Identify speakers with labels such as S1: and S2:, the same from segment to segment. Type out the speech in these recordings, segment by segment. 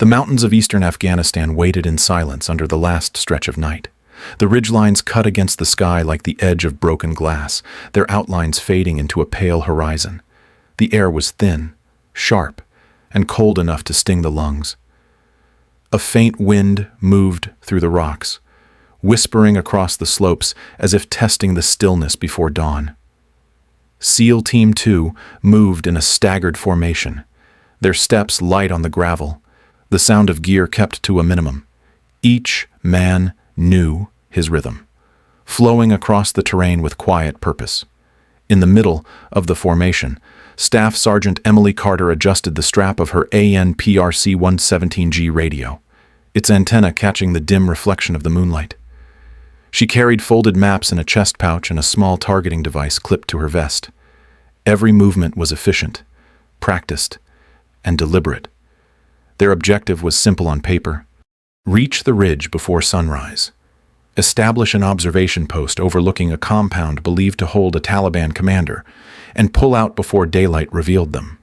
S1: The mountains of eastern Afghanistan waited in silence under the last stretch of night. The ridgelines cut against the sky like the edge of broken glass, their outlines fading into a pale horizon. The air was thin, sharp, and cold enough to sting the lungs. A faint wind moved through the rocks, whispering across the slopes as if testing the stillness before dawn. SEAL Team 2 moved in a staggered formation, their steps light on the gravel, the sound of gear kept to a minimum. Each man knew his rhythm, flowing across the terrain with quiet purpose. In the middle of the formation, Staff Sergeant Emily Carter adjusted the strap of her ANPRC 117G radio, its antenna catching the dim reflection of the moonlight. She carried folded maps in a chest pouch and a small targeting device clipped to her vest. Every movement was efficient, practiced, and deliberate. Their objective was simple on paper: reach the ridge before sunrise, establish an observation post overlooking a compound believed to hold a Taliban commander, and pull out before daylight revealed them.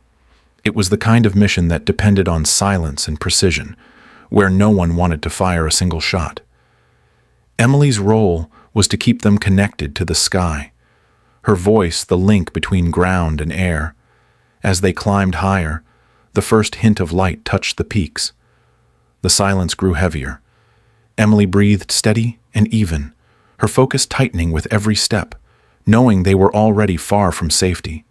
S1: It was the kind of mission that depended on silence and precision, where no one wanted to fire a single shot. Emily's role was to keep them connected to the sky, her voice the link between ground and air. As they climbed higher, the first hint of light touched the peaks. The silence grew heavier. Emily breathed steady and even, her focus tightening with every step, knowing they were already far from safety.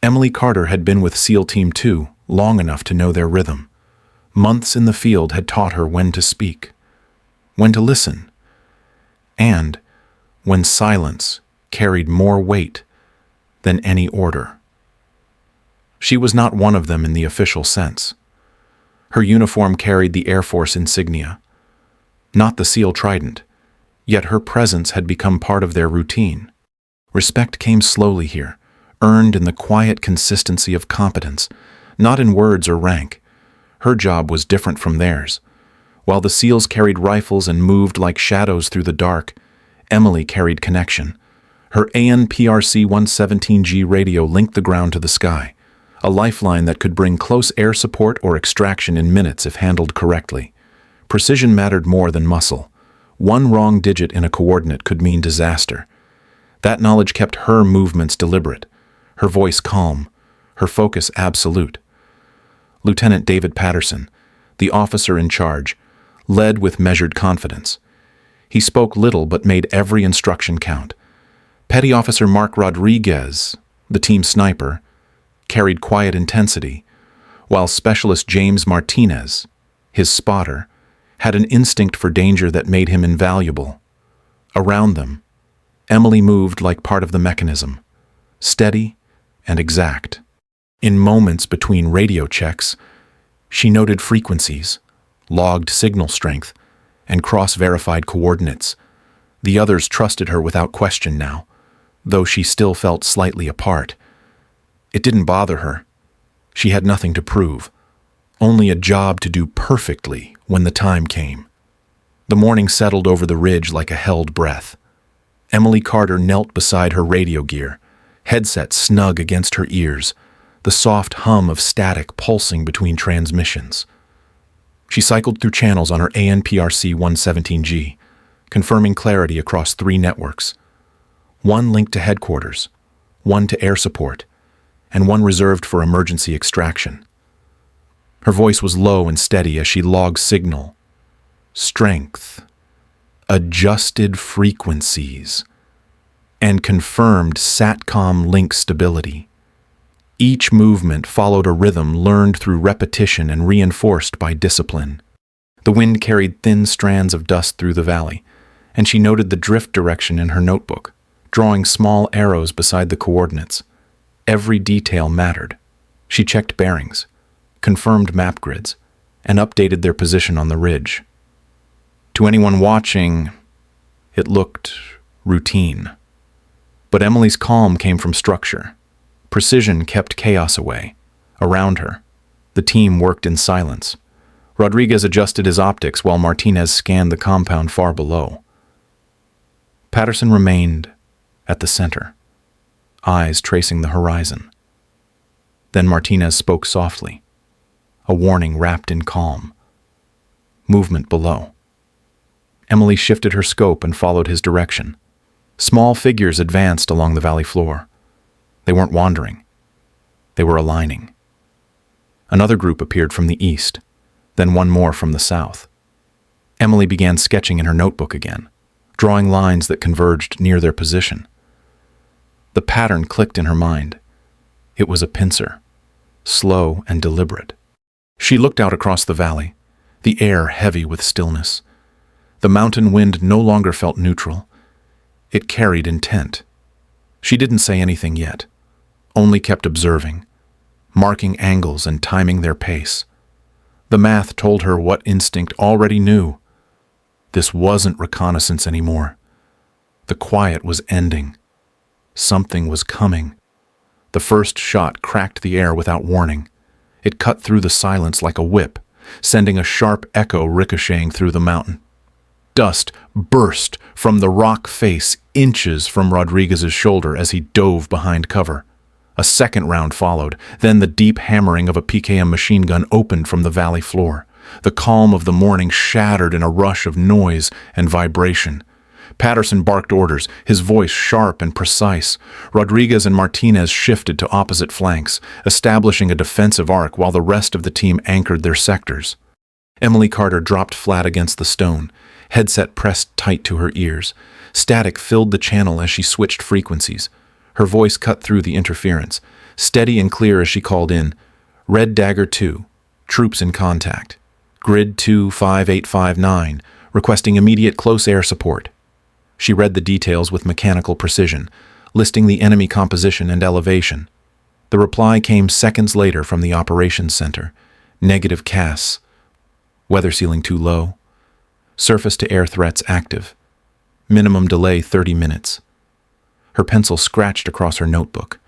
S1: Emily Carter had been with SEAL Team 2 long enough to know their rhythm. Months in the field had taught her when to speak, when to listen, and when silence carried more weight than any order. She was not one of them in the official sense. Her uniform carried the Air Force insignia, not the SEAL Trident, yet her presence had become part of their routine. Respect came slowly here, earned in the quiet consistency of competence, not in words or rank. Her job was different from theirs. While the SEALs carried rifles and moved like shadows through the dark, Emily carried connection. Her ANPRC 117G radio linked the ground to the sky, a lifeline that could bring close air support or extraction in minutes if handled correctly. Precision mattered more than muscle. One wrong digit in a coordinate could mean disaster. That knowledge kept her movements deliberate, her voice calm, her focus absolute. Lieutenant David Patterson, the officer in charge, led with measured confidence. He spoke little but made every instruction count. Petty Officer Mark Rodriguez, the team sniper, carried quiet intensity, while Specialist James Martinez, his spotter, had an instinct for danger that made him invaluable. Around them, Emily moved like part of the mechanism, steady and exact. In moments between radio checks, she noted frequencies, logged signal strength, and cross-verified coordinates. The others trusted her without question now, though she still felt slightly apart. It didn't bother her. She had nothing to prove, only a job to do perfectly when the time came. The morning settled over the ridge like a held breath. Emily Carter knelt beside her radio gear, headset snug against her ears, the soft hum of static pulsing between transmissions. She cycled through channels on her ANPRC 117G, confirming clarity across 3 networks. One linked to headquarters, one to air support, and one reserved for emergency extraction. Her voice was low and steady as she logged signal, strength, adjusted frequencies, and confirmed SATCOM link stability. Each movement followed a rhythm learned through repetition and reinforced by discipline. The wind carried thin strands of dust through the valley, and she noted the drift direction in her notebook, drawing small arrows beside the coordinates. Every detail mattered. She checked bearings, confirmed map grids, and updated their position on the ridge. To anyone watching, it looked routine. But Emily's calm came from structure. Precision kept chaos away. Around her, the team worked in silence. Rodriguez adjusted his optics while Martinez scanned the compound far below. Patterson remained at the center, eyes tracing the horizon. Then Martinez spoke softly, a warning wrapped in calm. movement below. Emily shifted her scope and followed his direction. Small figures advanced along the valley floor. They weren't wandering. They were aligning. Another group appeared from the east, then one more from the south. Emily began sketching in her notebook again, drawing lines that converged near their position. The pattern clicked in her mind. It was a pincer, slow and deliberate. She looked out across the valley, the air heavy with stillness. The mountain wind no longer felt neutral. It carried intent. She didn't say anything yet, only kept observing, marking angles and timing their pace. The math told her what instinct already knew. This wasn't reconnaissance anymore. The quiet was ending. Something was coming. The first shot cracked the air without warning. It cut through the silence like a whip, sending a sharp echo ricocheting through the mountain. Dust burst from the rock face inches from Rodriguez's shoulder as he dove behind cover. A second round followed, then the deep hammering of a PKM machine gun opened from the valley floor. The calm of the morning shattered in a rush of noise and vibration. Patterson barked orders, his voice sharp and precise. Rodriguez and Martinez shifted to opposite flanks, establishing a defensive arc while the rest of the team anchored their sectors. Emily Carter dropped flat against the stone, headset pressed tight to her ears. Static filled the channel as she switched frequencies. Her voice cut through the interference, steady and clear as she called in, "Red Dagger 2, troops in contact. Grid 25859, requesting immediate close air support." She read the details with mechanical precision, listing the enemy composition and elevation. The reply came seconds later from the operations center. Negative CAS. Weather ceiling too low. Surface-to-air threats active. Minimum delay 30 minutes. Her pencil scratched across her notebook,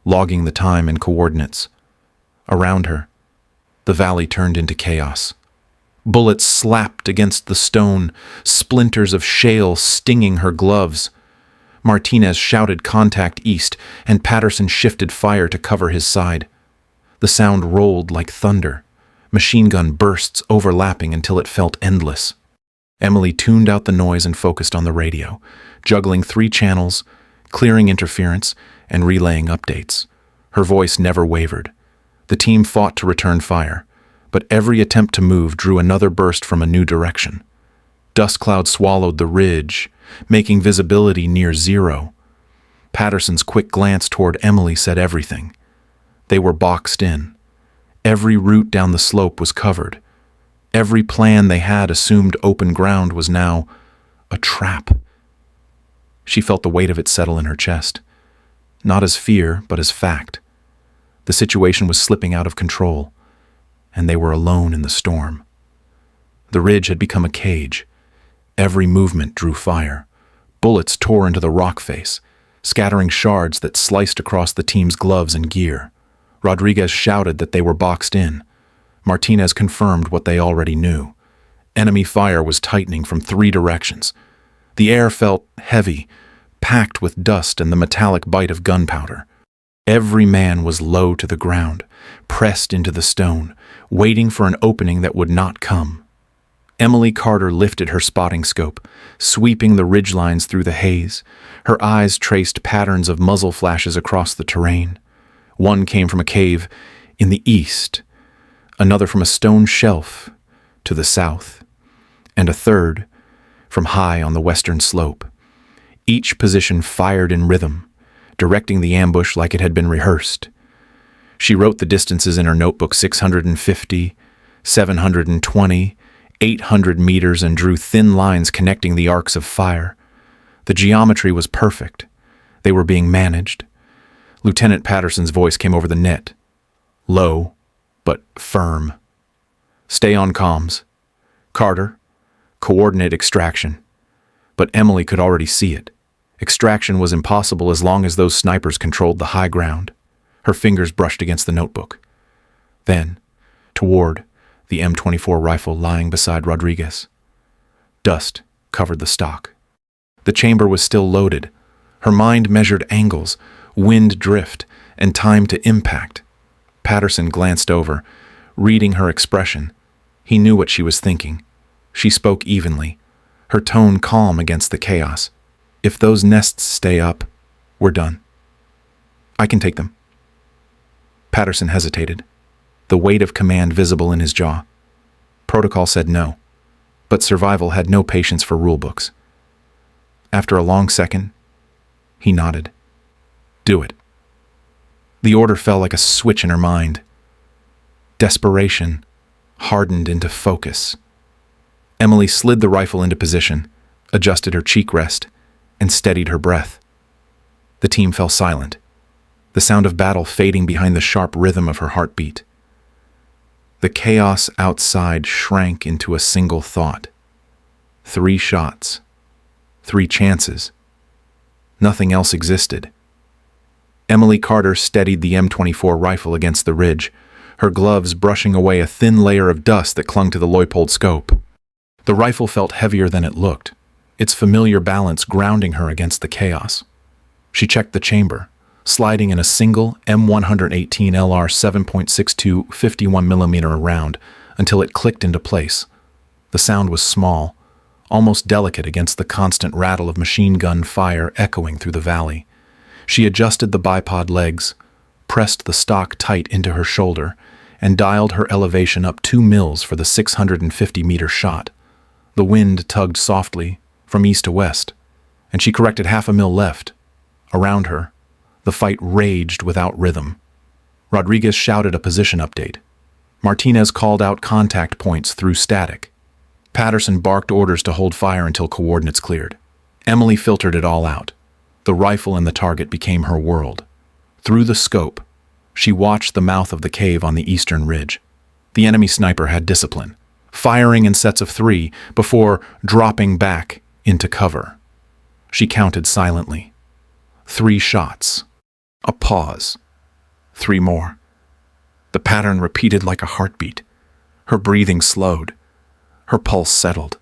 S1: logging the time and coordinates. Around her, the valley turned into chaos. Bullets slapped against the stone, splinters of shale stinging her gloves. Martinez shouted contact east, and Patterson shifted fire to cover his side. The sound rolled like thunder, machine gun bursts overlapping until it felt endless. Emily tuned out the noise and focused on the radio, juggling 3 channels, clearing interference, and relaying updates. Her voice never wavered. The team fought to return fire, but every attempt to move drew another burst from a new direction. Dust cloud swallowed the ridge, making visibility near zero. Patterson's quick glance toward Emily said everything. They were boxed in. Every route down the slope was covered. Every plan they had assumed open ground was now a trap. She felt the weight of it settle in her chest, not as fear, but as fact. The situation was slipping out of control, and they were alone in the storm. The ridge had become a cage. Every movement drew fire. Bullets tore into the rock face, scattering shards that sliced across the team's gloves and gear. Rodriguez shouted that they were boxed in. Martinez confirmed what they already knew. Enemy fire was tightening from 3 directions. The air felt heavy, packed with dust and the metallic bite of gunpowder. Every man was low to the ground, pressed into the stone, waiting for an opening that would not come. Emily Carter lifted her spotting scope, sweeping the ridgelines through the haze. Her eyes traced patterns of muzzle flashes across the terrain. One came from a cave in the east, another from a stone shelf to the south, and a third from high on the western slope. Each position fired in rhythm, directing the ambush like it had been rehearsed. She wrote the distances in her notebook: 650, 720, 800 meters, and drew thin lines connecting the arcs of fire. The geometry was perfect. They were being managed. Lieutenant Patterson's voice came over the net, low but firm. "Stay on comms. Carter, coordinate extraction." But Emily could already see it. Extraction was impossible as long as those snipers controlled the high ground. Her fingers brushed against the notebook. Then, toward the M24 rifle lying beside Rodriguez. Dust covered the stock. The chamber was still loaded. Her mind measured angles, wind drift, and time to impact. Patterson glanced over, reading her expression. He knew what she was thinking. She spoke evenly, her tone calm against the chaos. "If those nests stay up, we're done. I can take them." Patterson hesitated, the weight of command visible in his jaw. Protocol said no, but survival had no patience for rulebooks. After a long second, he nodded. "Do it." The order fell like a switch in her mind. Desperation hardened into focus. Emily slid the rifle into position, adjusted her cheek rest, and steadied her breath. The team fell silent, the sound of battle fading behind the sharp rhythm of her heartbeat. The chaos outside shrank into a single thought. 3 shots. 3 chances. Nothing else existed. Emily Carter steadied the M24 rifle against the ridge, her gloves brushing away a thin layer of dust that clung to the Leupold scope. The rifle felt heavier than it looked, its familiar balance grounding her against the chaos. She checked the chamber, sliding in a single M118 LR 7.62 51mm round until it clicked into place. The sound was small, almost delicate against the constant rattle of machine gun fire echoing through the valley. She adjusted the bipod legs, pressed the stock tight into her shoulder, and dialed her elevation up 2 mils for the 650-meter shot. The wind tugged softly from east to west, and she corrected 0.5 mil left. Around her, the fight raged without rhythm. Rodriguez shouted a position update. Martinez called out contact points through static. Patterson barked orders to hold fire until coordinates cleared. Emily filtered it all out. The rifle and the target became her world. Through the scope, she watched the mouth of the cave on the eastern ridge. The enemy sniper had discipline, firing in sets of 3 before dropping back into cover. She counted silently. 3 shots. A pause. 3 more. The pattern repeated like a heartbeat. Her breathing slowed. Her pulse settled.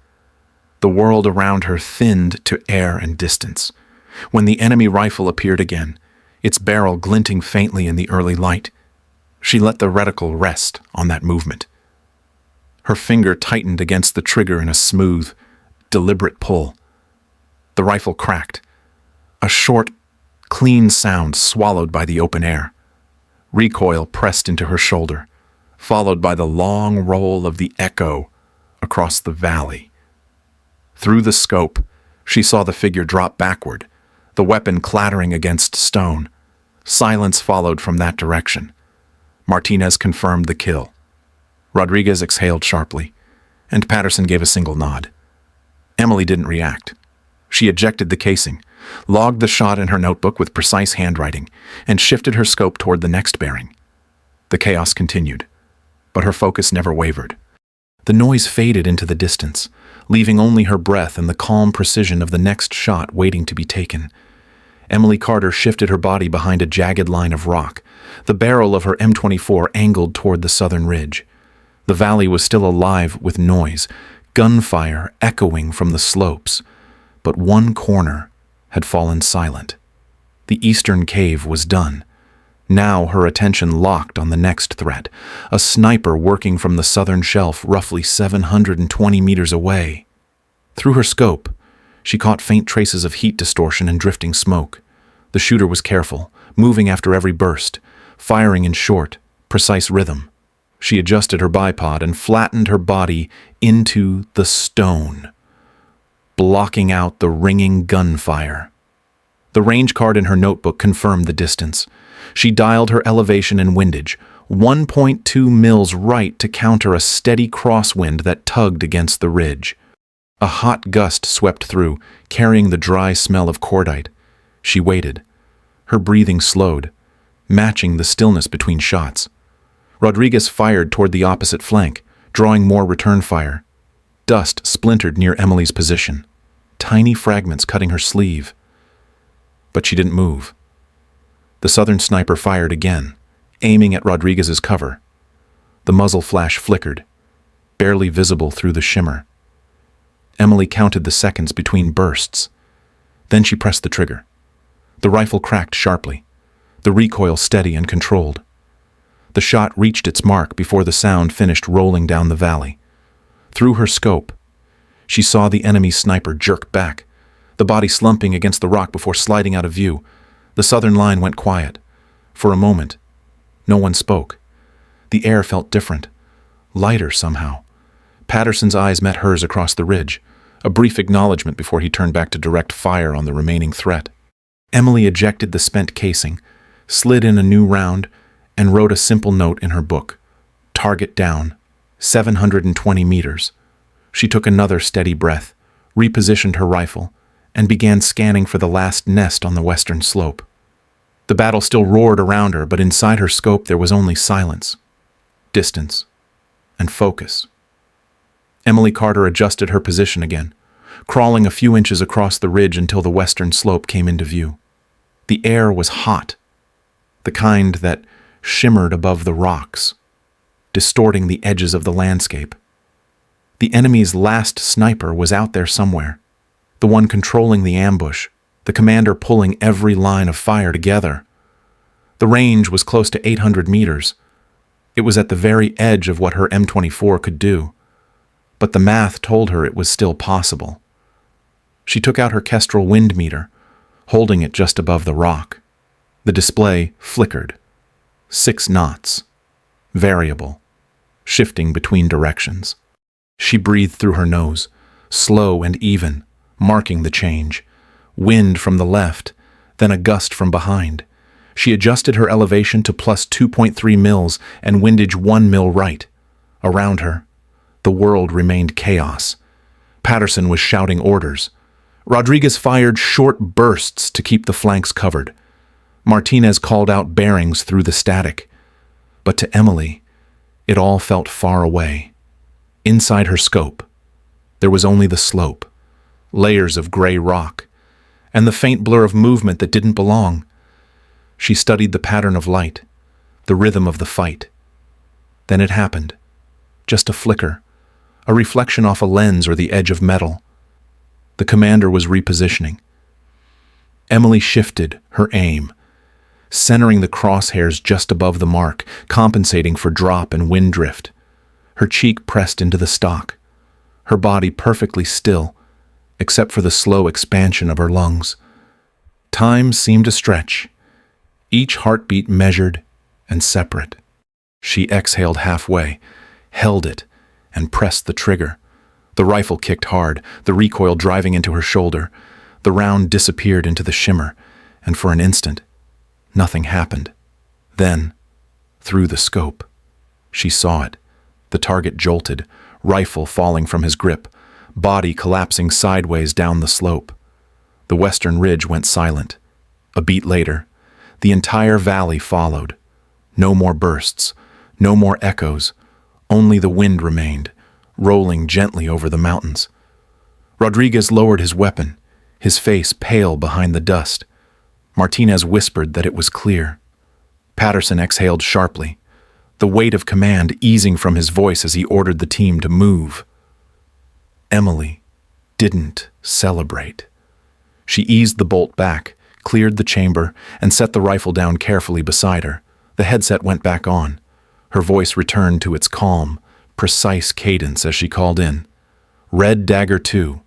S1: The world around her thinned to air and distance. When the enemy rifle appeared again, its barrel glinting faintly in the early light, she let the reticle rest on that movement. Her finger tightened against the trigger in a smooth, deliberate pull. The rifle cracked. A short, clean sound swallowed by the open air. Recoil pressed into her shoulder, followed by the long roll of the echo across the valley. Through the scope, she saw the figure drop backward, the weapon clattering against stone. Silence followed from that direction. Martinez confirmed the kill. Rodriguez exhaled sharply, and Patterson gave a single nod. Emily didn't react. She ejected the casing, logged the shot in her notebook with precise handwriting, and shifted her scope toward the next bearing. The chaos continued, but her focus never wavered. The noise faded into the distance, leaving only her breath and the calm precision of the next shot waiting to be taken. Emily Carter shifted her body behind a jagged line of rock, the barrel of her M24 angled toward the southern ridge. The valley was still alive with noise, gunfire echoing from the slopes, but one corner had fallen silent. The eastern cave was done. Now her attention locked on the next threat, a sniper working from the southern shelf roughly 720 meters away. Through her scope, she caught faint traces of heat distortion and drifting smoke. The shooter was careful, moving after every burst, firing in short, precise rhythm. She adjusted her bipod and flattened her body into the stone, blocking out the ringing gunfire. The range card in her notebook confirmed the distance. She dialed her elevation and windage, 1.2 mils right to counter a steady crosswind that tugged against the ridge. A hot gust swept through, carrying the dry smell of cordite. She waited. Her breathing slowed, matching the stillness between shots. Rodriguez fired toward the opposite flank, drawing more return fire. Dust splintered near Emily's position, tiny fragments cutting her sleeve. But she didn't move. The southern sniper fired again, aiming at Rodriguez's cover. The muzzle flash flickered, barely visible through the shimmer. Emily counted the seconds between bursts. Then she pressed the trigger. The rifle cracked sharply, the recoil steady and controlled. The shot reached its mark before the sound finished rolling down the valley. Through her scope, She saw the enemy sniper jerk back, the body slumping against the rock before sliding out of view. The southern line went quiet. For a moment, no one spoke. The air felt different, lighter somehow. Patterson's eyes met hers across the ridge, a brief acknowledgement before he turned back to direct fire on the remaining threat. Emily ejected the spent casing, slid in a new round, and wrote a simple note in her book. Target down, 720 meters. She took another steady breath, repositioned her rifle, and began scanning for the last nest on the western slope. The battle still roared around her, but inside her scope there was only silence, distance, and focus. Emily Carter adjusted her position again, crawling a few inches across the ridge until the western slope came into view. The air was hot, the kind that shimmered above the rocks, distorting the edges of the landscape. The enemy's last sniper was out there somewhere, the one controlling the ambush, the commander pulling every line of fire together. The range was close to 800 meters. It was at the very edge of what her M24 could do, but the math told her it was still possible. She took out her Kestrel wind meter, holding it just above the rock. The display flickered. 6 knots. Variable. Shifting between directions. She breathed through her nose, slow and even, marking the change. Wind from the left, then a gust from behind. She adjusted her elevation to plus 2.3 mils and windage 1 mil right. Around her, the world remained chaos. Patterson was shouting orders. Rodriguez fired short bursts to keep the flanks covered. Martinez called out bearings through the static. But to Emily, it all felt far away. Inside her scope, there was only the slope, layers of gray rock, and the faint blur of movement that didn't belong. She studied the pattern of light, the rhythm of the fight. Then it happened. Just a flicker, a reflection off a lens or the edge of metal. The commander was repositioning. Emily shifted her aim, centering the crosshairs just above the mark, compensating for drop and wind drift. Her cheek pressed into the stock, her body perfectly still, except for the slow expansion of her lungs. Time seemed to stretch, each heartbeat measured and separate. She exhaled halfway, held it, and pressed the trigger. The rifle kicked hard, the recoil driving into her shoulder. The round disappeared into the shimmer, and for an instant, nothing happened. Then, through the scope, she saw it. The target jolted, rifle falling from his grip, body collapsing sideways down the slope. The western ridge went silent. A beat later, the entire valley followed. No more bursts, no more echoes, only the wind remained, rolling gently over the mountains. Rodriguez lowered his weapon, his face pale behind the dust. Martinez whispered that it was clear. Patterson exhaled sharply, the weight of command easing from his voice as he ordered the team to move. Emily didn't celebrate. She eased the bolt back, cleared the chamber, and set the rifle down carefully beside her. The headset went back on. Her voice returned to its calm, precise cadence as she called in. Red Dagger 2.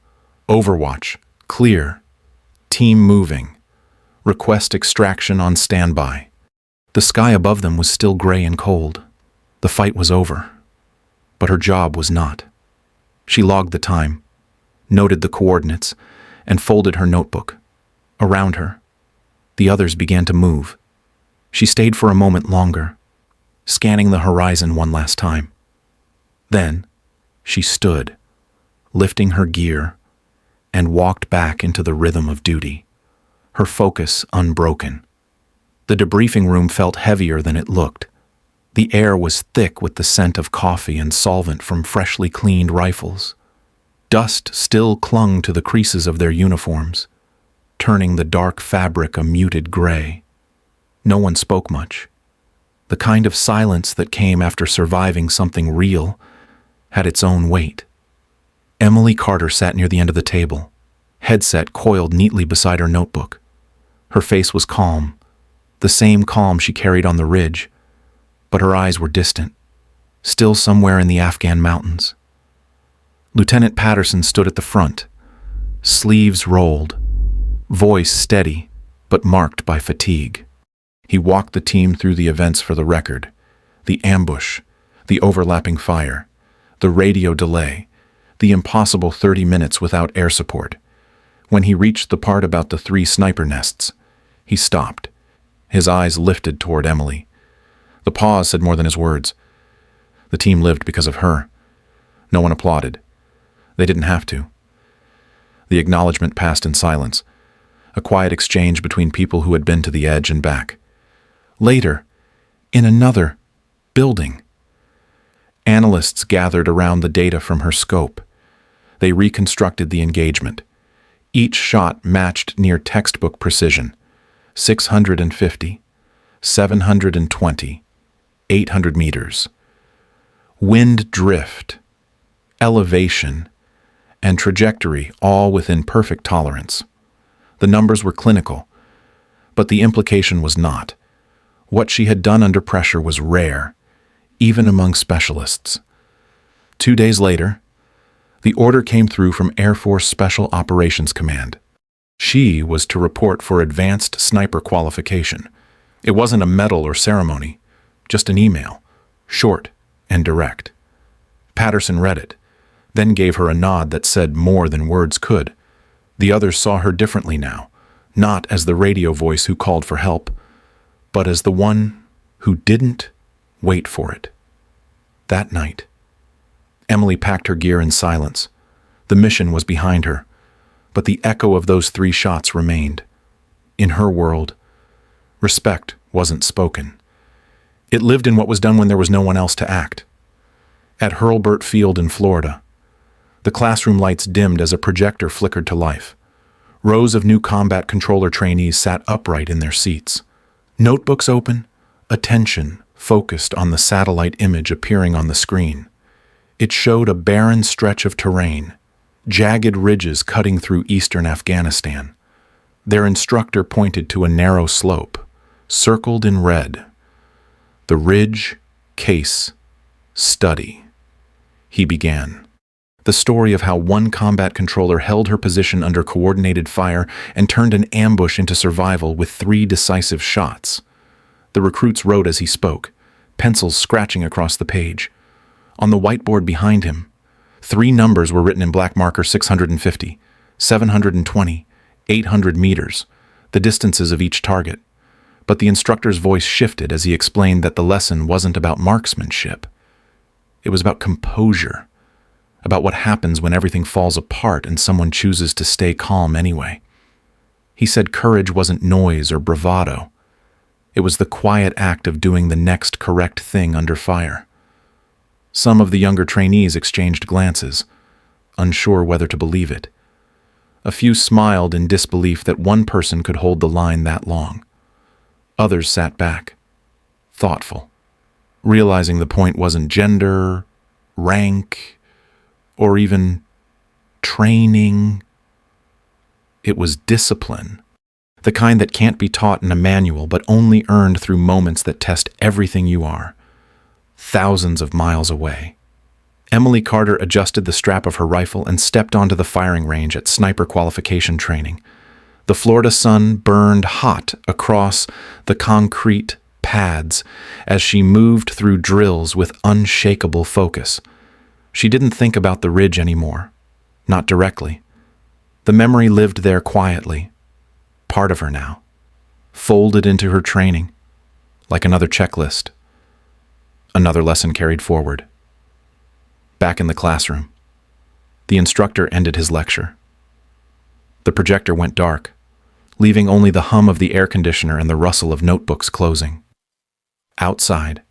S1: Overwatch. Clear. Team moving. Request extraction on standby. The sky above them was still gray and cold. The fight was over. But her job was not. She logged the time, noted the coordinates, and folded her notebook. Around her, the others began to move. She stayed for a moment longer, scanning the horizon one last time. Then, she stood, lifting her gear, and walked back into the rhythm of duty, her focus unbroken. The debriefing room felt heavier than it looked. The air was thick with the scent of coffee and solvent from freshly cleaned rifles. Dust still clung to the creases of their uniforms, turning the dark fabric a muted gray. No one spoke much. The kind of silence that came after surviving something real had its own weight. Emily Carter sat near the end of the table, headset coiled neatly beside her notebook. Her face was calm, the same calm she carried on the ridge, but her eyes were distant, still somewhere in the Afghan mountains. Lieutenant Patterson stood at the front, sleeves rolled, voice steady but marked by fatigue. He walked the team through the events for the record: the ambush, the overlapping fire, the radio delay, the impossible 30 minutes without air support. When he reached the part about the 3 sniper nests, he stopped, his eyes lifted toward Emily. The pause said more than his words. The team lived because of her. No one applauded. They didn't have to. The acknowledgement passed in silence, a quiet exchange between people who had been to the edge and back. Later, in another building, analysts gathered around the data from her scope. They reconstructed the engagement. Each shot matched near textbook precision: 650, 720, 800 meters. Wind drift, elevation, and trajectory all within perfect tolerance. The numbers were clinical, but the implication was not. What she had done under pressure was rare, even among specialists. 2 days later, the order came through from Air Force Special Operations Command. She was to report for advanced sniper qualification. It wasn't a medal or ceremony, just an email, short and direct. Patterson read it, then gave her a nod that said more than words could. The others saw her differently now, not as the radio voice who called for help, but as the one who didn't wait for it. That night, Emily packed her gear in silence. The mission was behind her, but the echo of those 3 shots remained. In her world, respect wasn't spoken. It lived in what was done when there was no one else to act. At Hurlburt Field in Florida, the classroom lights dimmed as a projector flickered to life. Rows of new combat controller trainees sat upright in their seats. Notebooks open, attention focused on the satellite image appearing on the screen. It showed a barren stretch of terrain, jagged ridges cutting through eastern Afghanistan. Their instructor pointed to a narrow slope, circled in red. The ridge, case, study. He began. The story of how one combat controller held her position under coordinated fire and turned an ambush into survival with 3 decisive shots. The recruits wrote as he spoke, pencils scratching across the page. On the whiteboard behind him, 3 numbers were written in black marker: 650, 720, 800 meters, the distances of each target. But the instructor's voice shifted as he explained that the lesson wasn't about marksmanship. It was about composure, about what happens when everything falls apart and someone chooses to stay calm anyway. He said courage wasn't noise or bravado. It was the quiet act of doing the next correct thing under fire. Some of the younger trainees exchanged glances, unsure whether to believe it. A few smiled in disbelief that one person could hold the line that long. Others sat back, thoughtful, realizing the point wasn't gender, rank, or even training. It was discipline, the kind that can't be taught in a manual but only earned through moments that test everything you are, thousands of miles away. Emily Carter adjusted the strap of her rifle and stepped onto the firing range at sniper qualification training. The Florida sun burned hot across the concrete pads as she moved through drills with unshakable focus. She didn't think about the ridge anymore, not directly. The memory lived there quietly, part of her now, folded into her training, like another checklist. Another lesson carried forward. Back in the classroom, the instructor ended his lecture. The projector went dark, leaving only the hum of the air conditioner and the rustle of notebooks closing. Outside,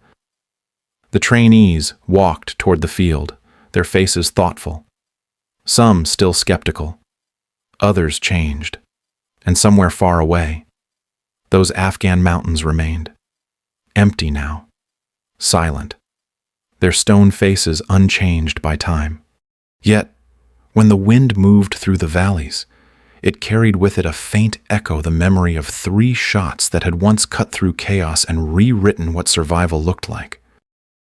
S1: the trainees walked toward the field, their faces thoughtful. Some still skeptical, others changed, and somewhere far away, those Afghan mountains remained, empty now, silent, their stone faces unchanged by time. Yet, when the wind moved through the valleys, it carried with it a faint echo, the memory of 3 shots that had once cut through chaos and rewritten what survival looked like.